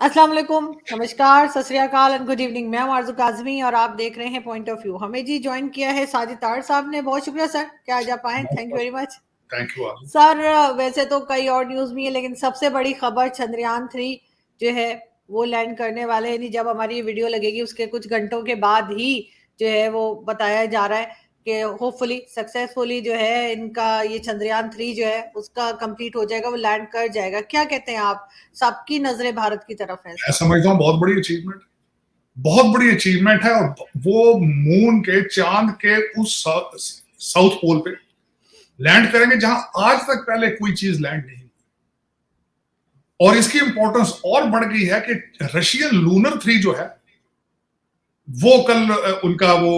अस्सलाम वालेकुम, नमस्कार, सत श्री अकाल एंड गुड इवनिंग। मैं हूं आरज़ू काज़मी और आप देख रहे हैं पॉइंट ऑफ व्यू। हमें जी ज्वाइन किया है साजिद तार साहब ने। बहुत शुक्रिया सर कि आज आप आए। Thank you very much thank you आलू। सर। वैसे तो कई और न्यूज़ भी है, लेकिन सबसे बड़ी खबर चंद्रयान 3 जो है वो लैंड करने वाले हैं। जब हमारी ये वीडियो लगेगी उसके कुछ घंटों के बाद ही जो है वो बताया जा रहा है कि होपफुली सक्सेसफुली जो है इनका ये चंद्रयान 3 जो है उसका कंप्लीट हो जाएगा, वो लैंड कर जाएगा। क्या कहते हैं आप? सबकी नजरें भारत की तरफ है। मैं समझता हूँ बहुत बड़ी अचीवमेंट, बहुत बड़ी अचीवमेंट है। और वो मून के, चांद के उस साउथ पोल पे लैंड करेंगे जहां आज तक पहले कोई चीज लैंड नहीं। और इसकी इंपॉर्टेंस और बढ़ गई है कि रशियन लूनर 3 जो है वो कल उनका वो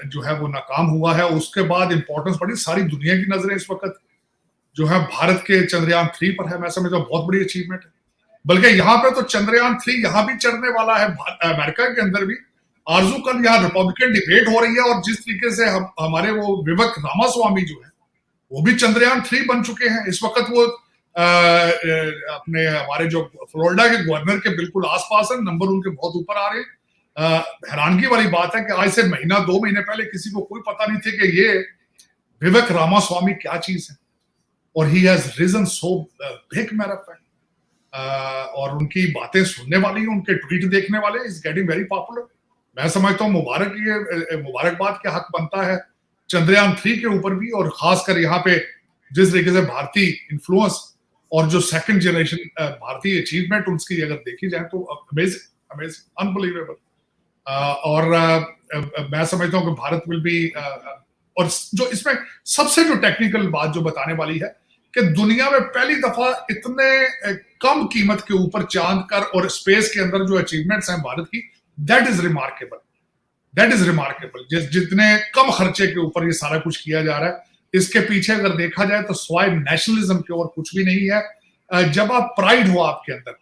जो है वो नाकाम हुआ है। उसके बाद इंपॉर्टेंस बढ़ी, सारी दुनिया की नजरें इस वक्त जो है भारत के चंद्रयान 3 पर है। मैं समझता हूँ बहुत बड़ी अचीवमेंट है। बल्कि यहाँ पे तो चंद्रयान 3 यहाँ भी चढ़ने वाला है, अमेरिका के अंदर भी। आरजू कल यहाँ रिपब्लिकन डिबेट हो रही है और जिस तरीके से हमारे वो विवेक रामास्वामी जो है वो भी चंद्रयान 3 बन चुके हैं इस वक्त। वो अपने हमारे जो फ्लोरिडा के गवर्नर के बिल्कुल आसपास है, नंबर उनके बहुत ऊपर आ रहे हैं। हैरानगी वाली बात है कि आज से महीना 2 महीने पहले किसी को कोई पता नहीं थे कि ये विवेक रामास्वामी क्या चीज है। और he has reason so big matter of fact. और उनकी बातें सुनने वाली, उनके ट्वीट देखने वाले, इज गेटिंग वेरी पॉपुलर। मैं समझता हूँ मुबारकबाद के हक बनता है चंद्रयान 3 के ऊपर भी। और खासकर यहाँ पे जिस तरीके से भारतीय इन्फ्लुएंस और जो सेकंड जनरेशन भारतीय अचीवमेंट उसकी अगर देखी जाए तो अमेजिंग, अमेजिंग, अनबिलीवेबल। और मैं समझता हूँ कि भारत विल बी और जो इसमें सबसे जो टेक्निकल बात जो बताने वाली है कि दुनिया में पहली दफा इतने कम कीमत के ऊपर चांद कर और स्पेस के अंदर जो अचीवमेंट्स हैं भारत की, that is remarkable, that is remarkable. जितने कम खर्चे के ऊपर ये सारा कुछ किया जा रहा है, इसके पीछे अगर देखा जाए तो स्वाय नेशनलिज्म के और कुछ भी नहीं है। जब आप प्राइड हो आपके अंदर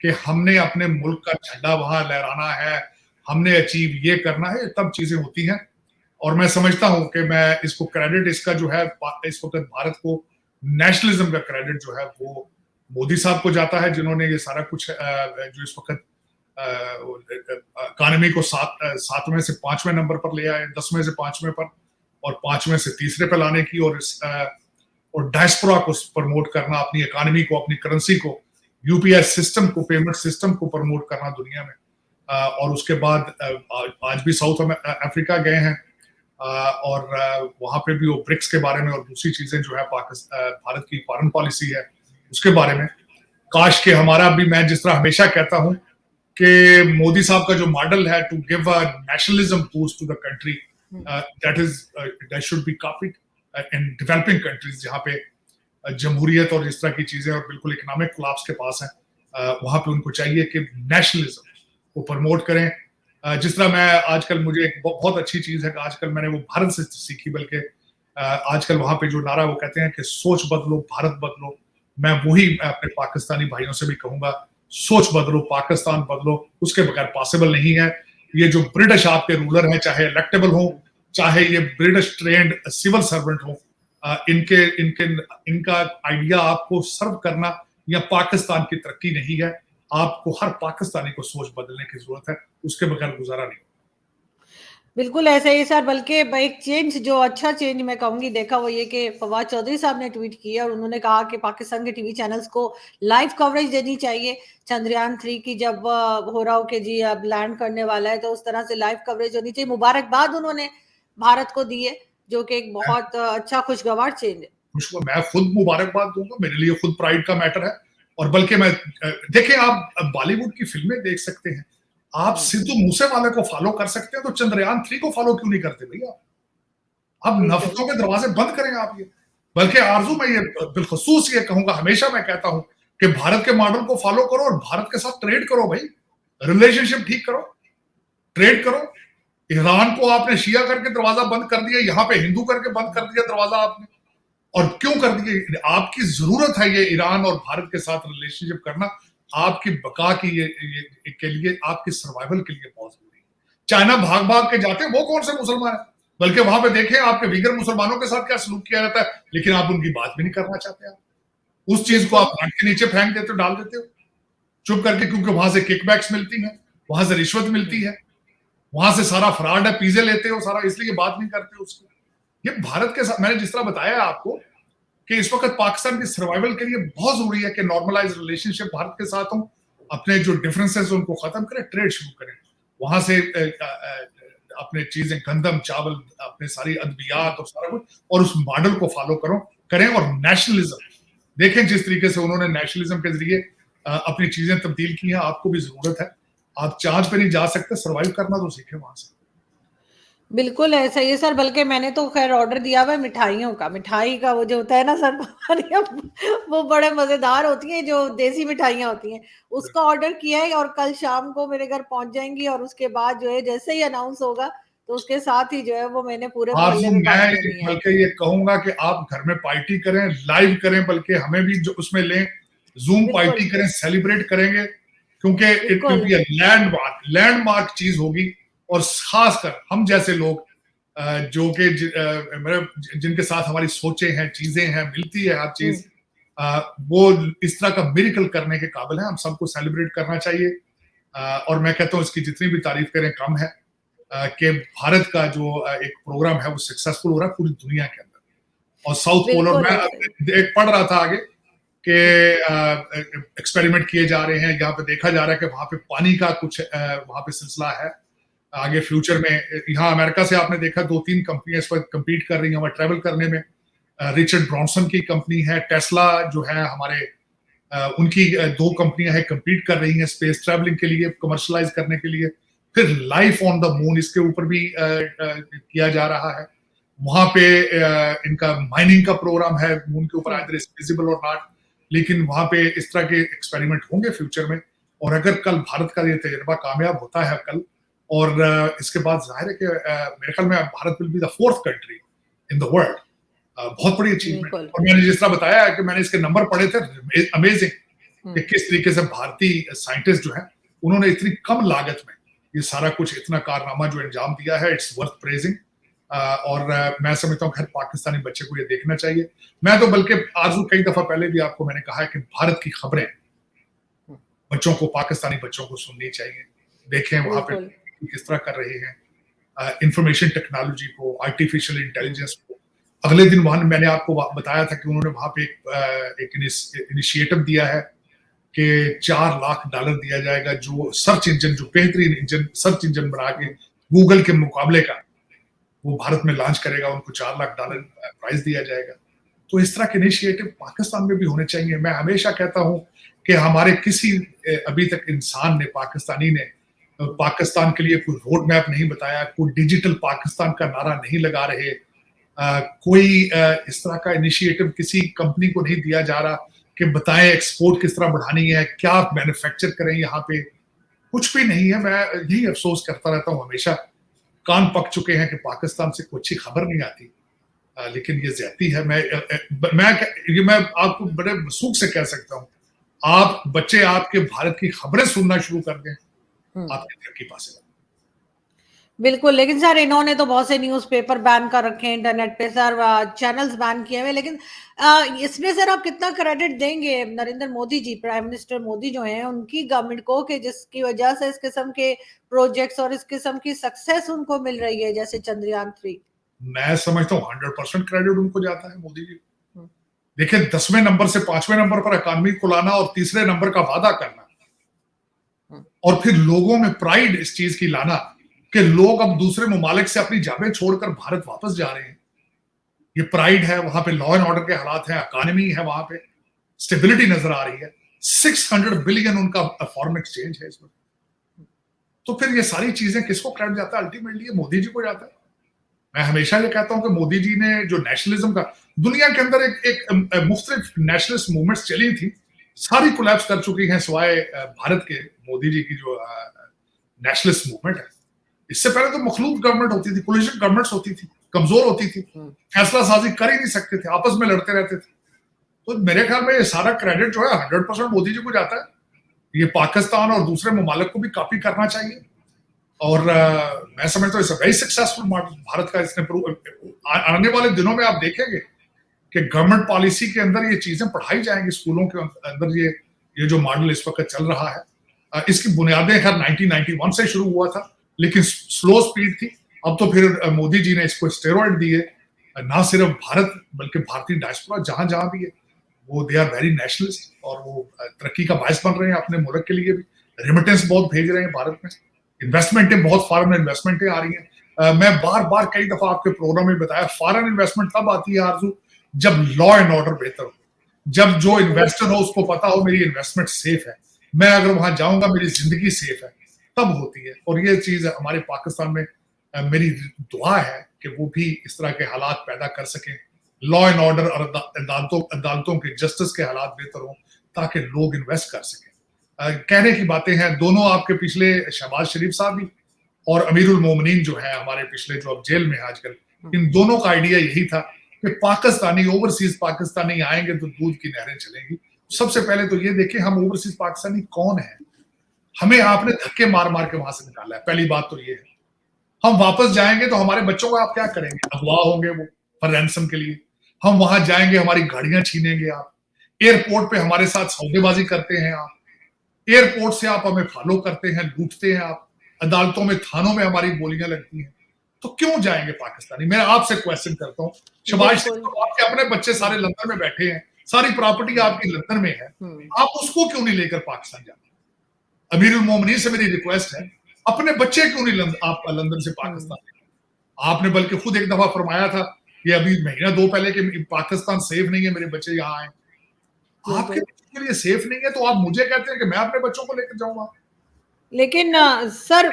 कि हमने अपने मुल्क का झंडा वहां लहराना है, हमने अचीव ये करना है, तब चीजें होती हैं। और मैं समझता हूं कि मैं इसको क्रेडिट इसका जो है इस वक्त भारत को नेशनलिज्म का क्रेडिट जो है वो मोदी साहब को जाता है, जिन्होंने ये सारा कुछ जो इस वक्त इकोनॉमी को 7वें से 5वें नंबर पर ले आए, 10वें से 5वें पर और 5वें से 3रे पे लाने की। और डायस्पोरा को प्रमोट करना, अपनी इकोनॉमी को, अपनी करेंसी को, यूपीआई सिस्टम को, पेमेंट सिस्टम को प्रमोट करना दुनिया में। और उसके बाद आज भी साउथ अफ्रीका गए हैं और वहां पे भी वो ब्रिक्स के बारे में और दूसरी चीजें जो है भारत की फॉरेन पॉलिसी है उसके बारे में। काश के हमारा भी, मैं जिस तरह हमेशा कहता हूं कि मोदी साहब का जो मॉडल है to give a nationalism boost to the country, that should be copied in developing countries जहां पे जमहूरियत और इस तरह की चीजें और बिल्कुल इकोनॉमिक कोलैप्स के पास है। वहां पे उनको चाहिए कि नेशनलिज्म को प्रमोट करें। जिस तरह मैं आजकल, मुझे एक बहुत अच्छी चीज है कि आजकल मैंने वो भारत से सीखी, बल्कि आजकल वहां पे जो नारा वो कहते हैं कि सोच बदलो भारत बदलो। मैं वही अपने पाकिस्तानी भाइयों से भी कहूंगा, सोच बदलो पाकिस्तान बदलो, उसके बगैर पॉसिबल नहीं है। ये जो ब्रिटिश आपके रूलर हैं, चाहे इलेक्टेबल हो, चाहे ये ब्रिटिश ट्रेंड सिविल सर्वेंट हो, इनका आइडिया आपको सर्व करना या पाकिस्तान की तरक्की नहीं है। आपको हर पाकिस्तानी को सोच बदलने की जरूरत है, उसके बगैर गुजारा नहीं। बिल्कुल ऐसा ही सर। बल्कि एक चेंज, जो अच्छा चेंज मैं कहूंगी देखा, वो ये कि फवाद चौधरी साहब ने ट्वीट किया और उन्होंने कहा कि पाकिस्तान के टीवी चैनल्स को लाइव कवरेज देनी चाहिए चंद्रयान 3 की। जब हो रहा हो कि जी अब लैंड करने वाला है, तो उस तरह से लाइव कवरेज होनी चाहिए। मुबारकबाद उन्होंने भारत को दी है, जो कि एक बहुत अच्छा खुशगवार चेंज है। मैं खुद मुबारकबाद दूंगा, मेरे लिए खुद प्राइड का मैटर है। और बल्कि मैं, देखें, आप बॉलीवुड की फिल्में देख सकते हैं, आप सिद्धू मूसेवाले को फॉलो कर सकते हैं, तो चंद्रयान 3 को फॉलो क्यों नहीं करते भैया? अब नफरतों के दरवाजे बंद करें आप ये। बल्कि आरजू मैं ये बिलखसूस ये कहूंगा, हमेशा मैं कहता हूं कि भारत के मॉडल को फॉलो करो और भारत के साथ ट्रेड करो भाई, रिलेशनशिप ठीक करो, ट्रेड करो। ईरान को आपने शिया करके दरवाजा बंद कर दिया, यहाँ पे हिंदू करके बंद कर दिया दरवाजा आपने। और क्यों कर दिए? आपकी जरूरत है ये ईरान और भारत के साथ रिलेशनशिप करना, आपकी बका की के लिए, आपकी सर्वाइवल के लिए बहुत जरूरी है। चाइना भाग भाग के जाते हैं, वो कौन से मुसलमान है? बल्कि वहां पे देखें आपके वीगर मुसलमानों के साथ क्या सलूक किया जाता है, लेकिन आप उनकी बात भी नहीं करना चाहते। आप उस चीज को आप हाथ के नीचे फेंक देते हो, डाल देते हो। चुप करके, क्योंकि वहां से किकबैक्स मिलती हैं, वहां से रिश्वत मिलती है, वहां से सारा फ्रॉड है, पिज़्ज़े लेते हो सारा, इसलिए बात नहीं करते उसको। ये भारत के साथ मैंने जिस तरह बताया आपको कि इस वक्त पाकिस्तान की सर्वाइवल के लिए बहुत जरूरी है कि नॉर्मलाइज रिलेशनशिप भारत के साथ हो, अपने जो डिफरेंसेस उनको खत्म करें, ट्रेड शुरू करें, वहां से अपने चीजें, गंदम, चावल, अपने सारी अद्वियात और सारा कुछ, और उस मॉडल को फॉलो करें। और नेशनलिज्म देखें, जिस तरीके से उन्होंने नेशनलिज्म के जरिए अपनी चीजें तब्दील की हैं, आपको भी जरूरत है। आप चांद पे नहीं जा सकते, सर्वाइव करना तो सीखें वहां से। बिल्कुल ऐसा ही है सर, बल्कि मैंने तो खैर ऑर्डर दिया हुआ है मिठाइयों का। मिठाई का वो जो होता है ना सर, वो बड़े मजेदार होती हैं, जो देसी मिठाइयाँ होती हैं, उसका ऑर्डर किया है और कल शाम को मेरे घर पहुंच जाएंगी। और उसके बाद जो है जैसे ही अनाउंस होगा तो उसके साथ ही जो है वो मैंने पूरे मोहल्ले आरज़ू, में बांट मैं देनी है। बल्कि ये कहूंगा कि आप घर में पार्टी करें, लाइव करें, बल्कि हमें भी जो उसमें लें, जूम बिल्कुल पार्टी करें, सेलिब्रेट करेंगे, क्योंकि इट विल बिल्कुल। बी अ लैंडमार्क चीज होगी। और खासकर हम जैसे लोग जो कि मतलब जिनके साथ हमारी सोचें हैं, चीजें हैं, मिलती है हर चीज, वो इस तरह का मिरेकल करने के काबिल है। हम सबको सेलिब्रेट करना चाहिए। और मैं कहता हूँ इसकी जितनी भी तारीफ करें कम है, कि भारत का जो एक प्रोग्राम है वो सक्सेसफुल हो रहा है पूरी दुनिया के अंदर। और साउथ पोल, और बिल्कुल मैं ऐसे ही। एक पढ़ रहा था आगे कि एक्सपेरिमेंट किए जा रहे हैं, यहाँ पे देखा जा रहा है कि वहां पे पानी का कुछ वहां पे सिलसिला है आगे फ्यूचर में। यहाँ अमेरिका से आपने देखा 2-3 कंपनियां इस वक्त कम्पीट कर रही हैं हमारे ट्रैवल करने में। रिचर्ड ब्रॉन्सन की कंपनी है, टेस्ला जो है हमारे, उनकी 2 कंपनियां हैं कम्पीट कर रही हैं स्पेस ट्रैवलिंग के लिए, कमर्शलाइज करने के लिए। फिर लाइफ ऑन द मून, इसके ऊपर भी किया जा रहा है। वहां पे इनका माइनिंग का प्रोग्राम है मून के ऊपर, आइदर इज विजिबल और नॉट, लेकिन वहां पे इस तरह के एक्सपेरिमेंट होंगे फ्यूचर में। और अगर कल भारत का ये तजर्बा कामयाब होता है कल, और इसके बाद जाहिर है कि मेरे ख्याल में Bharat will be the 4th country in the world. बहुत बड़ी अचीवमेंट। बिल्कुल। और मैंने जिस तरह बताया है कि मैंने इसके नंबर पढ़े थे, अमेजिंग, कि हम्म। किस तरीके से भारतीय साइंटिस्ट जो है उन्होंने इतनी कम लागत में ये सारा कुछ, इतना कारनामा जो अंजाम दिया है, इट्स वर्थ प्रेजिंग। और मैं समझता हूँ हर पाकिस्तानी बच्चे को ये देखना चाहिए। मैं तो बल्कि आरज़ू, कई दफा पहले भी आपको मैंने कहा है कि भारत की खबरें बच्चों को, पाकिस्तानी बच्चों को सुननी चाहिए। देखें वहां पे बिल्कुल। किस तरह कर रहे हैं इंफॉर्मेशन टेक्नोलॉजी को, आर्टिफिशियल इंटेलिजेंस को। अगले दिन वहां मैंने आपको बताया था कि उन्होंने वहां पे एक इनिशिएटिव दिया है कि $4 लाख दिया जाएगा, जो सर्च इंजन, जो बेहतरीन इंजन, सर्च इंजन बना के गूगल के मुकाबले का वो भारत में लॉन्च करेगा, उनको $4 लाख प्राइज दिया जाएगा। तो इस तरह के इनिशिएटिव पाकिस्तान में भी होने चाहिए। मैं हमेशा कहता हूं कि हमारे किसी अभी तक इंसान ने, पाकिस्तानी ने, पाकिस्तान के लिए कोई रोड मैप नहीं बताया, कोई डिजिटल पाकिस्तान का नारा नहीं लगा रहे, कोई इस तरह का इनिशिएटिव किसी कंपनी को नहीं दिया जा रहा कि बताएं एक्सपोर्ट किस तरह बढ़ानी है, क्या मैन्युफैक्चर करें यहाँ पे। कुछ भी नहीं है। मैं यही अफसोस करता रहता हूँ हमेशा। कान पक चुके हैं कि पाकिस्तान से कोई अच्छी खबर नहीं आती। लेकिन ये ज्यादती है। मैं आपको बड़े वसूख से कह सकता हूँ, आप बच्चे आपके भारत की खबरें सुनना शुरू कर दें, आपके तरक्की पा सकते। बिल्कुल, लेकिन सर इन्होंने तो बहुत से न्यूज़पेपर बैन कर रखे हैं इंटरनेट पे सर, चैनल्स बैन किए हुए। लेकिन इसमें सर आप कितना क्रेडिट देंगे नरेंद्र मोदी जी, प्राइम मिनिस्टर मोदी जो हैं, उनकी गवर्नमेंट को, कि जिसकी वजह से इस किस्म के प्रोजेक्ट्स और इस किस्म की सक्सेस उनको मिल रही है, जैसे चंद्रयान-3? मैं समझता हूँ 100% क्रेडिट उनको जाता है, मोदी जी। देखिए, 10वें नंबर से 5वें नंबर पर इकॉनमी को लाना और तीसरे नंबर का वादा करना, और फिर लोगों में प्राइड इस चीज की लाना कि लोग अब दूसरे ममालिक से अपनी जाबें छोड़कर भारत वापस जा रहे हैं। ये प्राइड है। वहां पे लॉ एंड ऑर्डर के हालात हैं, इकॉनमी है, वहां पे स्टेबिलिटी नजर आ रही है। 600 बिलियन उनका फॉरेन एक्सचेंज है इस वक्त। तो फिर ये सारी चीजें किसको क्रेडिट जाता है? अल्टीमेटली मोदी जी को जाता है। मैं हमेशा ये कहता हूं कि मोदी जी ने जो नेशनलिज्म का, दुनिया के अंदर एक मुख्तलिफ नेशनलिस्ट मूवमेंट्स चली थी, सारी कोलैप्स कर चुकी हैं सिवाय भारत के मोदी जी की जो नेशनलिस्ट मूवमेंट है। इससे पहले तो मखलूत गवर्नमेंट होती थी, कोलिशन गवर्नमेंट्स होती थी, कमजोर होती थी, फैसला साजी कर ही नहीं सकते थे, आपस में लड़ते रहते थे। तो मेरे ख्याल में ये सारा क्रेडिट जो है 100% मोदी जी को जाता है। ये पाकिस्तान और दूसरे ममालिक को भी कॉपी करना चाहिए। और मैं समझता हूँ it's a very successful model Bharat का। इसने आने वाले दिनों में आप देखेंगे कि गवर्नमेंट पॉलिसी के अंदर ये चीजें पढ़ाई जाएंगी, स्कूलों के अंदर ये ये जो मॉडल इस वक्त चल रहा है, इसकी बुनियादें खैर 1991 से शुरू हुआ था, लेकिन स्लो स्पीड थी। अब तो फिर मोदी जी ने इसको स्टेरॉइड दिए, ना सिर्फ भारत बल्कि भारतीय डायस्पोरा जहां जहां भी है वो दे आर वेरी नेशनलिस्ट, और वो तरक्की का बायस बन रहे हैं अपने मुल्क के लिए भी। रेमिटेंस बहुत भेज रहे हैं भारत में, इन्वेस्टमेंटें बहुत फॉरेन इन्वेस्टमेंटें आ रही हैं। मैं बार बार कई दफा आपके प्रोग्राम में बताया, फॉरेन इन्वेस्टमेंट तब आती है आरजू जब लॉ एंड ऑर्डर बेहतर हो, जब जो इन्वेस्टर हो उसको पता हो मेरी इन्वेस्टमेंट सेफ है, मैं अगर वहां जाऊंगा मेरी जिंदगी सेफ है, तब होती है। और ये चीज हमारे पाकिस्तान में मेरी दुआ है कि वो भी इस तरह के हालात पैदा कर सकें, लॉ एंड ऑर्डर और अदालतों के जस्टिस के हालात बेहतर हो ताकि लोग इन्वेस्ट कर सकें। कहने की बातें हैं, दोनों आपके पिछले शहबाज शरीफ साहब भी और अमीरुल मोमिनीन जो है हमारे पिछले, जो अब जेल में है आजकल, इन दोनों का आइडिया यही था कि पाकिस्तानी, ओवरसीज पाकिस्तानी आएंगे तो दूध की नहरें चलेंगी। सबसे पहले तो ये देखें हम ओवरसीज पाकिस्तानी कौन है, हमें आपने धक्के मार मार के वहां से निकाला है, पहली बात तो ये है। हम वापस जाएंगे तो हमारे बच्चों का आप क्या करेंगे, अगवा होंगे वो फॉर रैंसम के लिए। हम वहां जाएंगे हमारी गाड़ियां छीनेंगे आप, एयरपोर्ट पे हमारे साथ सौदेबाजी करते हैं आप, एयरपोर्ट से आप हमें फॉलो करते हैं, लूटते हैं आप, अदालतों में थानों में हमारी गोलियां लगती हैं, तो क्यों जाएंगे पाकिस्तानी? मैं आपसे क्वेश्चन करता हूँ, शहबाज शरीफ आपके अपने बच्चे सारे लंदन में बैठे हैं, सारी प्रॉपर्टी आपकी लंदन में है, आप उसको क्यों नहीं लेकर पाकिस्तान जाते? अमीरुल मोमिनीन से मेरी रिक्वेस्ट है, अपने बच्चे क्यों नहीं आप लंदन से पाकिस्तान? आपने बल्कि खुद एक दफा फरमाया था, ये अभी महीना दो पहले, कि पाकिस्तान सेफ नहीं है, मेरे बच्चे यहाँ आए। आपके बच्चों के लिए सेफ नहीं है तो आप मुझे कहते हैं कि मैं अपने बच्चों को लेकर जाऊंगा। लेकिन सर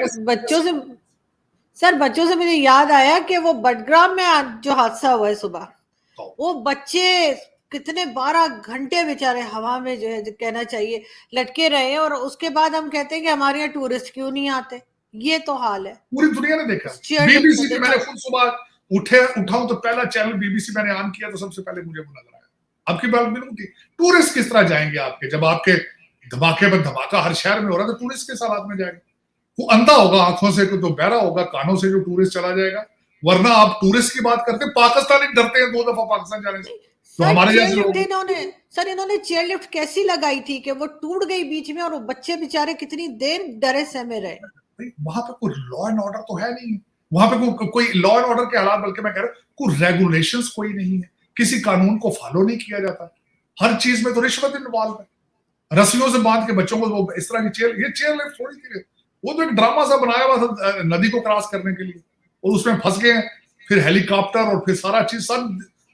बच्चों से मुझे याद आया कि वो बडग्राम में जो हादसा हुआ है सुबह, वो बच्चे कितने 12 घंटे बेचारे हवा में जो है कहना चाहिए लटके रहे, और उसके बाद हम कहते हैं कि हमारे यहाँ टूरिस्ट क्यों नहीं आते। ये तो हाल है, पूरी दुनिया ने देखा। बीबीसी पे मैंने खुद सुबह उठाऊं तो पहला चैनल बीबीसी मैंने ऑन किया तो सबसे पहले मुझे वो नजर आया। आपकी बात बिल्कुल थी, टूरिस्ट किस तरह जाएंगे आपके, जब आपके धमाके पर धमाका हर शहर में हो रहा है, तो टूरिस्ट किस हालात में जाएंगे? वो अंधा होगा आंखों से, तो बहरा होगा कानों से जो टूरिस्ट चला जाएगा। वरना आप टूरिस्ट की बात करते, पाकिस्तानी डरते हैं 2 दफा पाकिस्तान जाने से, तो हमारे जैसे इन्होंने चेयर लिफ्ट कैसी लगाई थी कि वो टूट गई बीच में, और वो बच्चे बेचारे कितनी देर डरे सहमे रहे। वहां पे कोई लॉ एंड ऑर्डर तो है नहीं, वहां पे कोई लॉ एंड ऑर्डर के हालात, बल्कि मैं कह रहा हूं कोई रेगुलेशंस कोई नहीं है, किसी कानून को फॉलो नहीं किया जाता, हर चीज में तो रिश्वत इन्वॉल्व है। रस्सियों से बांध के बच्चों को वो इस तरह की ये चेयर लिफ्ट थोड़ी थी, वो तो एक ड्रामा सा बनाया हुआ था नदी को क्रॉस करने के लिए, और उसमें फंस गए, फिर हेलीकॉप्टर और फिर सारा चीज,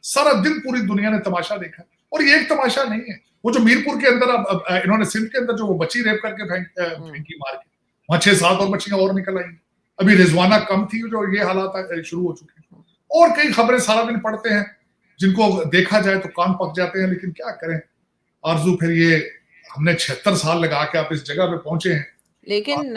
सारा दिन पूरी दुनिया ने तमाशा देखा। और ये एक तमाशा नहीं है, वो जो मीरपुर के अंदर इन्होंने सिंध के अंदर जो वो बच्ची रेप करके फेंकी मार के, वहां 6-7 और बच्चियां और निकल आई। अभी रिजवाना कम थी जो ये हालात शुरू हो चुके हैं। और कई खबरें सारा दिन पढ़ते हैं जिनको देखा जाए तो कान पक जाते हैं, लेकिन क्या करें आरजू, फिर ये हमने 76 साल लगा के आप इस जगह पे पहुंचे हैं। लेकिन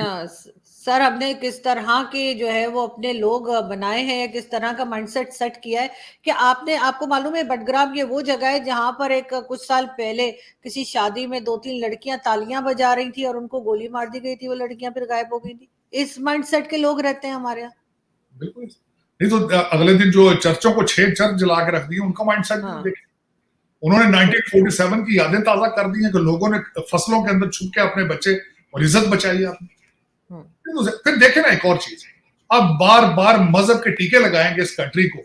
सर हमने किस तरह के जो है वो अपने लोग बनाए हैं, किस तरह का माइंडसेट सेट किया है कि आपको मालूम है बडग्राम ये वो जगह है जहां पर एक कुछ साल पहले किसी शादी में 2-3 लड़कियां तालियां बजा रही थी और उनको गोली मार दी गई थी, वो लड़कियां फिर गायब हो गई थी। इस माइंडसेट के लोग रहते हैं हमारे यहाँ। बिल्कुल नहीं तो अगले दिन जो चर्चों को 6 चर्च जला के रख दिए, उनका माइंडसेट देखें। उन्होंने 1947 की यादें ताजा कर दी हैं कि लोगों ने फसलों के अंदर छुप के अपने बच्चे और इज्जत बचाई आपने। फिर देखें ना एक और चीज, अब बार बार मजहब के टीके लगाएंगे इस कंट्री को,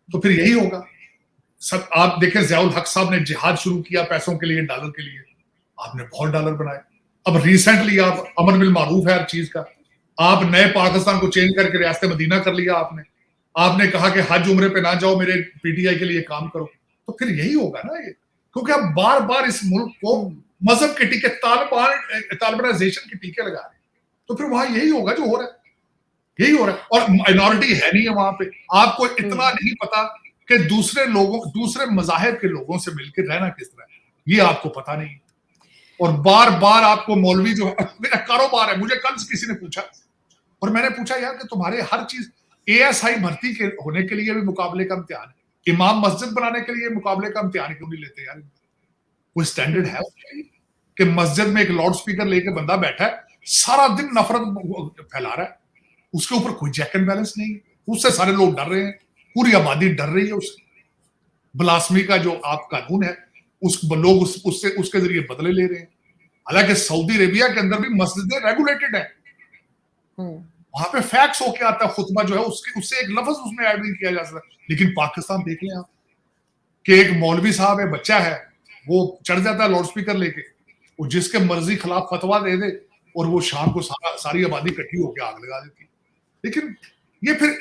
तो फिर यही होगा। सब आप देखें, ज़ियाउल हक साहब ने जिहाद शुरू किया पैसों के लिए, डॉलर के लिए, आपने बहुत डॉलर बनाए। अब रिसेंटली आप अमर बिल मारूफ है हर चीज का, आप नए पाकिस्तान को चेंज करके रियासत मदीना कर लिया आपने कहा कि हज उम्रे पे ना जाओ, मेरे पीटीआई के लिए काम करो, तो फिर यही होगा ना ये। क्योंकि आप बार बार इस मुल्क को मजहब के टीके, तालिबानाइजेशन के टीके लगा रहे हैं, तो फिर वहां यही होगा जो हो रहा है, यही हो रहा है। और माइनॉरिटी है नहीं है वहां पे, आपको इतना नहीं पता कि दूसरे मजाहिब के लोगों से मिलकर रहना किस तरह है, ये आपको पता नहीं। और बार बार आपको मौलवी जो मेरा कारोबार है, मुझे कल किसी ने पूछा और मैंने पूछा यार कि तुम्हारे हर चीज एएसआई भर्ती के होने के लिए भी मुकाबले का इम्तिहान है, इमाम मस्जिद बनाने के लिए मुकाबले का इम्तिहान क्यों नहीं लेते यार? कोई स्टैंडर्ड है कि मस्जिद में एक लाउड स्पीकर लेके बंदा बैठा है, सारा दिन नफरत फैला रहा है, उसके ऊपर कोई चेक एंड बैलेंस नहीं है, उससे सारे लोग डर रहे हैं, पूरी आबादी डर रही है उससे। ब्लास्मी का जो आप कानून है लोग उससे उसके जरिए बदले ले रहे हैं। हालांकि सऊदी अरेबिया के अंदर भी मस्जिदें रेगुलेटेड है, वहां पे फैक्स होके आता है, खुतबा जो है उससे एक लफ्ज उसमें ऐड नहीं किया जा सकता। लेकिन पाकिस्तान देख लें आप कि एक मौलवी साहब है, बच्चा है, वो चढ़ जाता है लाउड स्पीकर लेके, वो जिसके मर्जी खिलाफ फतवा दे दे और वो शाम को सारी आबादी इकट्ठी होकर आग लगा देती है। लेकिन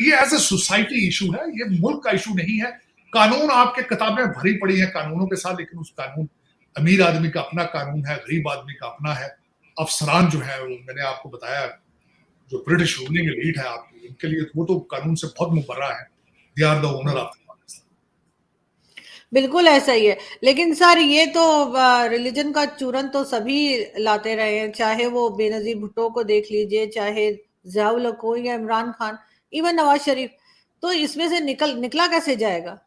ये एज ए सोसाइटी इशू है, ये मुल्क का इशू नहीं है। कानून आपके किताबें भरी पड़ी हैं कानूनों के साथ, लेकिन उस कानून, अमीर आदमी का अपना कानून है, गरीब आदमी का अपना है। अफसरान जो है, मैंने आपको बताया, जो ब्रिटिश रूलिंग एलीट है आपकी, उनके लिए वो तो कानून से बहुत मुबर्रा है। They are the owner of Pakistan. बिल्कुल ऐसा ही है। लेकिन सर ये तो रिलीजन का चूरन तो सभी लाते रहे हैं, चाहे वो बेनजीर भुट्टो को देख लीजिए, चाहे ज़ियाउल हक हो या इमरान खान, इवन नवाज शरीफ। तो इसमें से निकला कैसे जाएगा?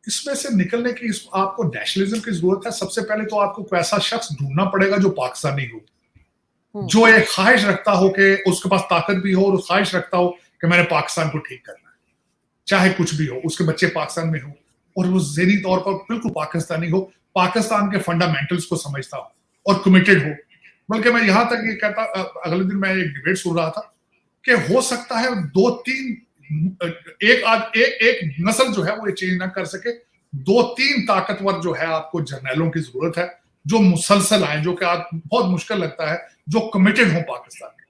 इसमें से निकलने की आपको नेशनलिज्म की जरूरत है। सबसे पहले तो आपको कोई ऐसा शख्स ढूंढना पड़ेगा जो पाकिस्तानी हो, जो एक ख्वाहिश रखता हो कि उसके पास ताकत भी हो और ख्वाहिश रखता हो कि मैंने पाकिस्तान को ठीक करना है, चाहे कुछ भी हो, उसके बच्चे पाकिस्तान में हो और वो ज़हनी तौर पर बिल्कुल पाकिस्तानी हो, पाकिस्तान के फंडामेंटल्स को समझता हो और कमिटेड हो। बल्कि मैं यहां तक ये कहता, अगले दिन मैं एक डिबेट सुन रहा था कि हो सकता है 2-3 एक नस्ल जो है वो ये चेंज ना कर सके, 2-3 ताकतवर जो है आपको जर्नैलों की जरूरत है, जो मुसलसल आए, जो कि आज बहुत मुश्किल लगता है, जो कमिटेड हो पाकिस्तान में।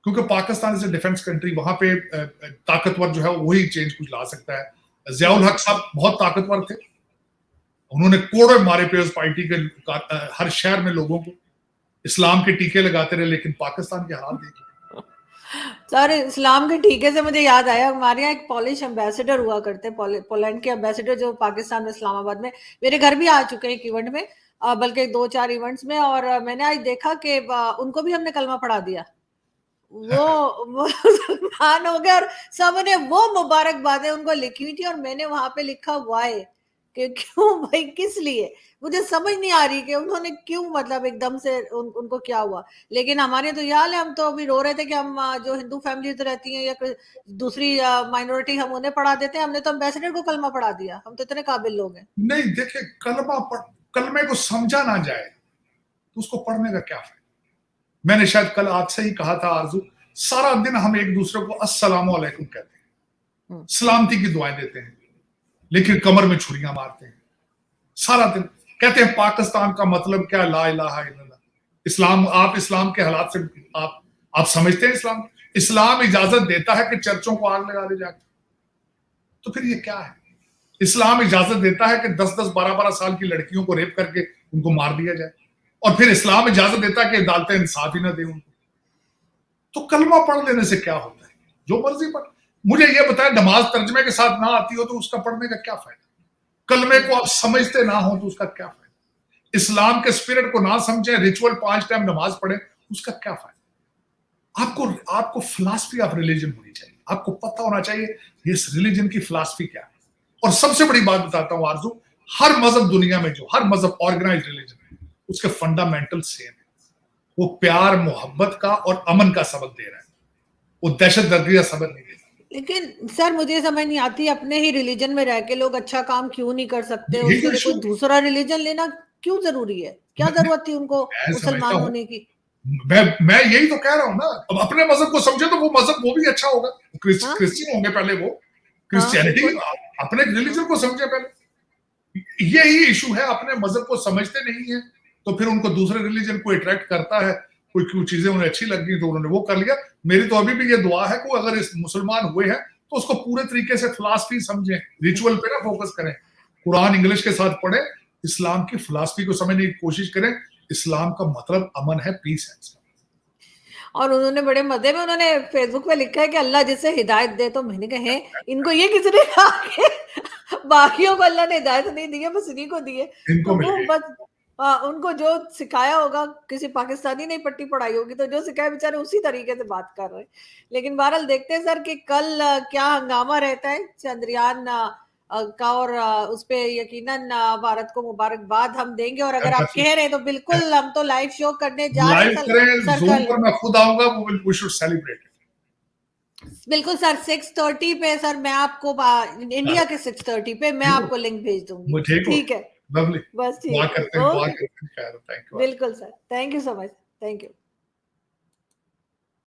क्योंकि Pakistan is a defence country, वहां पे ताकतवर जो है वही चेंज कुछ ला सकता है। ज़ियाउल हक साहब बहुत ताकतवर थे, उन्होंने कोड़े मारे पीपल्स पार्टी के हर शहर में लोगों को, इस्लाम के टीके लगाते रहे, लेकिन पाकिस्तान के हालात देखिए। सर इस्लाम के टीके से मुझे याद आया, हमारे यहाँ एक पॉलिश एम्बेसडर हुआ करते, पोलैंड के एम्बेसडर, जो पाकिस्तान में इस्लामाबाद में मेरे घर भी आ चुके हैं एक इवेंट में, बल्कि 2-4 इवेंट्स में। और मैंने आज देखा कि उनको भी हमने कलमा पढ़ा दिया, वो मुसलमान हो गए और सबने वो मुबारकबादें उनको लिखी थी, और मैंने वहां पे लिखा वाई, कि क्यों भाई, किस लिए? मुझे समझ नहीं आ रही कि उन्होंने क्यों, मतलब एकदम से उनको क्या हुआ। लेकिन हमारे तो ये हाल है, हम तो अभी रो रहे थे कि हम जो हिंदू फैमिली तो रहती हैं या कोई दूसरी माइनॉरिटी, हम उन्हें पढ़ा देते हैं। हमने तो एम्बेसडर को कलमा पढ़ा दिया, हम तो इतने काबिल लोग हैं। नहीं देखिए, कलमे को समझा ना जाए तो उसको पढ़ने का क्या फायदा। मैंने शायद कल आपसे ही कहा था आरजू, सारा दिन हम एक दूसरे को अस्सलाम वालेकुम कहते हैं, सलामती की दुआएं देते हैं, लेकिन कमर में छुरियां मारते हैं सारा दिन। कहते हैं पाकिस्तान का मतलब क्या, ला इलाहा इल्लल्लाह। इस्लाम, आप इस्लाम के हालात से आप समझते हैं इस्लाम इजाजत देता है कि चर्चों को आग लगा दे जाके? तो फिर ये क्या है? इस्लाम इजाजत देता है कि 10-10, 12-12 साल की लड़कियों को रेप करके उनको मार दिया जाए, और फिर इस्लाम इजाजत देता है कि अदालतें इंसाफ ही ना दे उनको। तो कलमा पढ़ लेने से क्या होता है? जो मर्जी पढ़। मुझे ये बताया, नमाज तर्जमे के साथ ना आती हो तो उसका पढ़ने का क्या फायदा? कलमे को आप समझते ना हो तो उसका क्या फायदा? इस्लाम के स्पिरिट को ना समझे, रिचुअल 5 टाइम नमाज पढ़े, उसका क्या फायदा? आपको फिलॉसफी ऑफ रिलीजन होनी चाहिए, आपको पता होना चाहिए इस रिलीजन की फिलॉसफी क्या है। और सबसे बड़ी बात बताता हूं आरजू, हर मजहब दुनिया में, जो हर मजहब ऑर्गेनाइज रिलीजन है, उसके फंडामेंटल सेम है। वो प्यार, मोहब्बत का और अमन का सबक दे रहा है, वो दहशतगर्दी का सबक नहीं दे रहा। लेकिन सर मुझे समझ नहीं आती, अपने ही रिलीजन में रह के लोग अच्छा काम क्यों नहीं कर सकते? उसके लिए कोई दूसरा रिलीजन लेना क्यों जरूरी है? क्या जरूरत थी उनको मुसलमान होने की? मैं यही तो कह रहा हूं ना, अब अपने मजहब को समझे तो वो मजहब वो भी अच्छा होगा। क्रिश्चियन होंगे पहले, वो क्रिश्चियनिटी, अपने रिलीजन को समझे पहले। यही इशू है, अपने मजहब को समझते नहीं है तो फिर उनको दूसरे रिलीजन को अट्रैक्ट करता है, कोई चीजें उन्हें अच्छी लग गई तो उन्होंने वो कर लिया। मेरी तो अभी भी ये दुआ है कि अगर इस मुसलमान हुए हैं तो उसको पूरे तरीके से फिलॉसफी समझें, रिचुअल पे ना फोकस करें, कुरान इंग्लिश के साथ पढ़ें, इस्लाम की फिलॉसफी को समझने की कोशिश करें। इस्लाम का मतलब अमन है, पीस है। और उन्होंने बड़े मजे में उन्होंने फेसबुक पे लिखा है कि अल्लाह जिसे हिदायत दे, तो मैंने कहा है इनको ये किसने कहा कि बाकियों को अल्लाह ने हिदायत नहीं दी है, बस इन्हीं को दी है। तो वो बस उनको जो सिखाया होगा, किसी पाकिस्तानी ने पट्टी पढ़ाई होगी, तो जो सिखाया बेचारे उसी तरीके से बात कर रहे हैं। लेकिन बहरहाल देखते हैं सर कि कल क्या हंगामा रहता है चंद्रयान का, और उस पे यकीनन भारत को मुबारकबाद हम देंगे। और अगर आप कह रहे हैं तो बिल्कुल हम तो लाइव शो करने जा रहे हैं सर, कल मैं खुद आऊंगा, वी शुड सेलिब्रेट। बिल्कुल सर, 6:30 पे सर मैं आपको इंडिया के 6:30 पे मैं आपको लिंक भेज दूंगी। ठीक हो, ठीक है, लवली, बस दुआ ठीक है, करते हैं, दुआ ओके, करते हैं, खैर, थैंक यू। बिल्कुल sir, thank you so much, thank you.